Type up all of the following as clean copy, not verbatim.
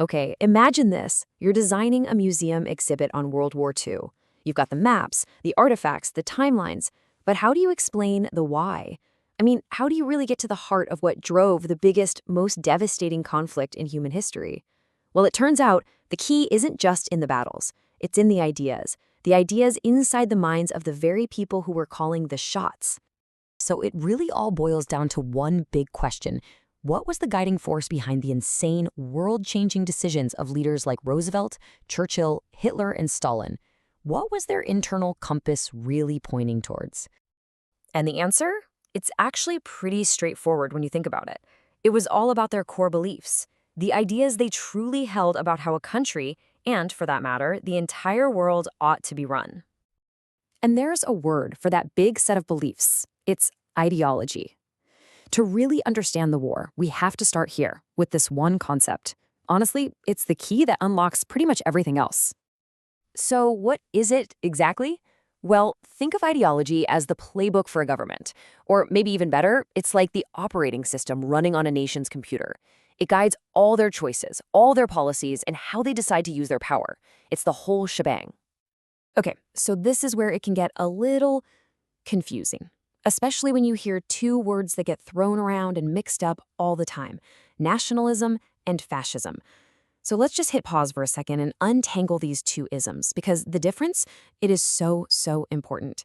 Okay, imagine this. You're designing a museum exhibit on World War II. You've got the maps, the artifacts, the timelines, but how do you explain the why? I mean, how do you really get to the heart of what drove the biggest, most devastating conflict in human history? Well, it turns out the key isn't just in the battles. It's in the ideas inside the minds of the very people who were calling the shots. So it really all boils down to one big question. What was the guiding force behind the insane, world-changing decisions of leaders like Roosevelt, Churchill, Hitler, and Stalin? What was their internal compass really pointing towards? And the answer? It's actually pretty straightforward when you think about it. It was all about their core beliefs, the ideas they truly held about how a country, and for that matter, the entire world ought to be run. And there's a word for that big set of beliefs. It's ideology. To really understand the war, we have to start here with this one concept. Honestly, it's the key that unlocks pretty much everything else. So what is it exactly? Well, think of ideology as the playbook for a government. Or maybe even better, it's like the operating system running on a nation's computer. It guides all their choices, all their policies, and how they decide to use their power. It's the whole shebang. Okay, so this is where it can get a little confusing, especially when you hear two words that get thrown around and mixed up all the time: nationalism and fascism. So let's just hit pause for a second and untangle these two isms, because the difference, it is so important.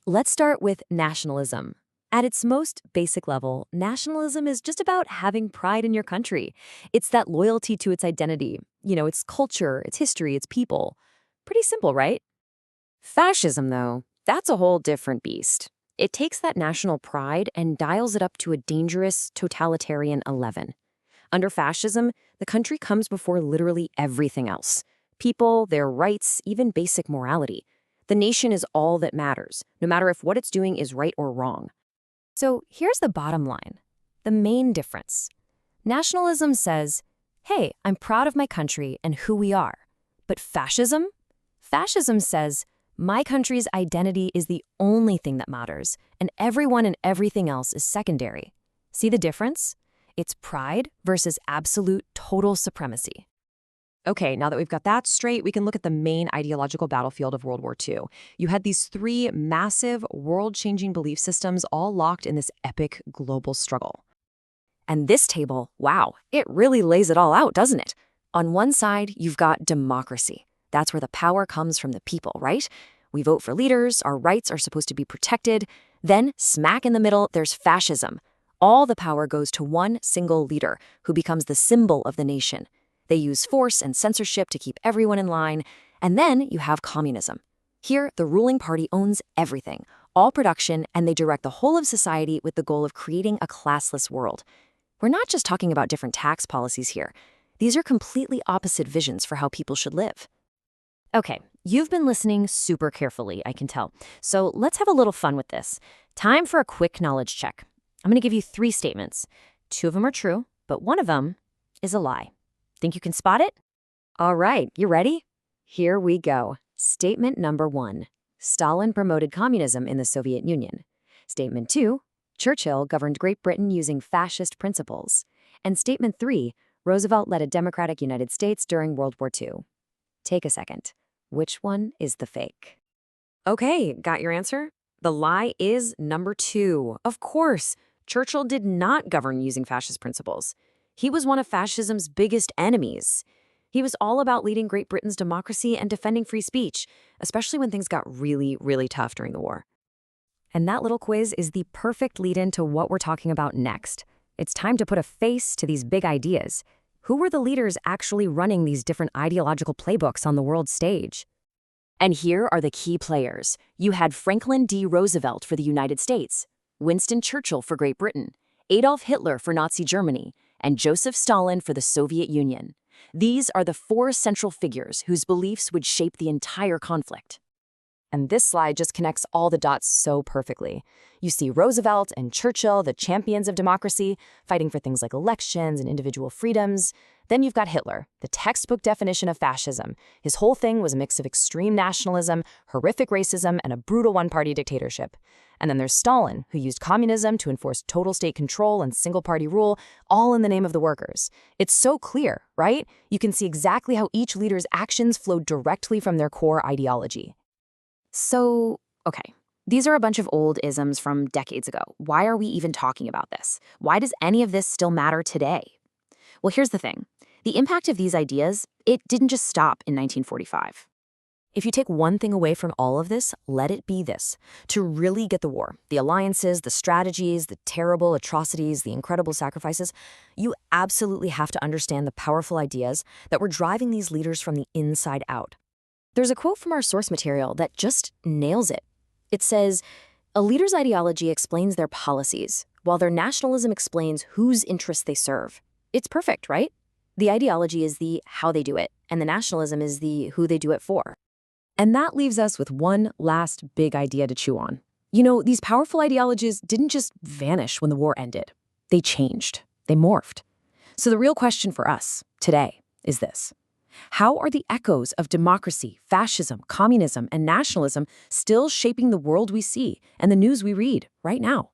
Let's start with nationalism. At its most basic level, nationalism is just about having pride in your country. It's that loyalty to its identity, its culture, its history, its people. Pretty simple, right? Fascism, though, that's a whole different beast. It takes that national pride and dials it up to a dangerous, totalitarian 11. Under fascism, the country comes before literally everything else. People, their rights, even basic morality. The nation is all that matters, no matter if what it's doing is right or wrong. So here's the bottom line, the main difference. Nationalism says, hey, I'm proud of my country and who we are. But fascism? Fascism says, my country's identity is the only thing that matters, and everyone and everything else is secondary. See the difference? It's pride versus absolute total supremacy. Okay, now that we've got that straight, we can look at the main ideological battlefield of World War II. You had these three massive, world-changing belief systems all locked in this epic global struggle. And this table, wow, it really lays it all out, doesn't it? On one side, you've got democracy. That's where the power comes from the people, right? We vote for leaders, our rights are supposed to be protected. Then, smack in the middle, there's fascism. All the power goes to one single leader, who becomes the symbol of the nation. They use force and censorship to keep everyone in line. And then you have communism. Here, the ruling party owns everything, all production, and they direct the whole of society with the goal of creating a classless world. We're not just talking about different tax policies here. These are completely opposite visions for how people should live. Okay, you've been listening super carefully, I can tell. So let's have a little fun with this. Time for a quick knowledge check. I'm going to give you 3 statements. 2 of them are true, but one of them is a lie. Think you can spot it? All right, you ready? Here we go. Statement number 1. Stalin promoted communism in the Soviet Union. Statement 2. Churchill governed Great Britain using fascist principles. And statement 3. Roosevelt led a democratic United States during World War II. Take a second. Which one is the fake? Okay, got your answer? The lie is number 2. Of course, Churchill did not govern using fascist principles. He was one of fascism's biggest enemies. He was all about leading Great Britain's democracy and defending free speech, especially when things got really tough during the war. And that little quiz is the perfect lead-in to what we're talking about next. It's time to put a face to these big ideas. Who were the leaders actually running these different ideological playbooks on the world stage? And here are the key players. You had Franklin D. Roosevelt for the United States, Winston Churchill for Great Britain, Adolf Hitler for Nazi Germany, and Joseph Stalin for the Soviet Union. These are the 4 central figures whose beliefs would shape the entire conflict. And this slide just connects all the dots so perfectly. You see Roosevelt and Churchill, the champions of democracy, fighting for things like elections and individual freedoms. Then you've got Hitler, the textbook definition of fascism. His whole thing was a mix of extreme nationalism, horrific racism, and a brutal one-party dictatorship. And then there's Stalin, who used communism to enforce total state control and single-party rule, all in the name of the workers. It's so clear, right? You can see exactly how each leader's actions flowed directly from their core ideology. So, okay, these are a bunch of old isms from decades ago. Why are we even talking about this? Why does any of this still matter today? Well, here's the thing. The impact of these ideas, it didn't just stop in 1945. If you take one thing away from all of this, let it be this. To really get the war, the alliances, the strategies, the terrible atrocities, the incredible sacrifices, you absolutely have to understand the powerful ideas that were driving these leaders from the inside out. There's a quote from our source material that just nails it. It says, "A leader's ideology explains their policies, while their nationalism explains whose interests they serve." It's perfect, right? The ideology is the how they do it, and the nationalism is the who they do it for. And that leaves us with one last big idea to chew on. You know, these powerful ideologies didn't just vanish when the war ended. They changed. They morphed. So the real question for us today is this. How are the echoes of democracy, fascism, communism, and nationalism still shaping the world we see and the news we read right now?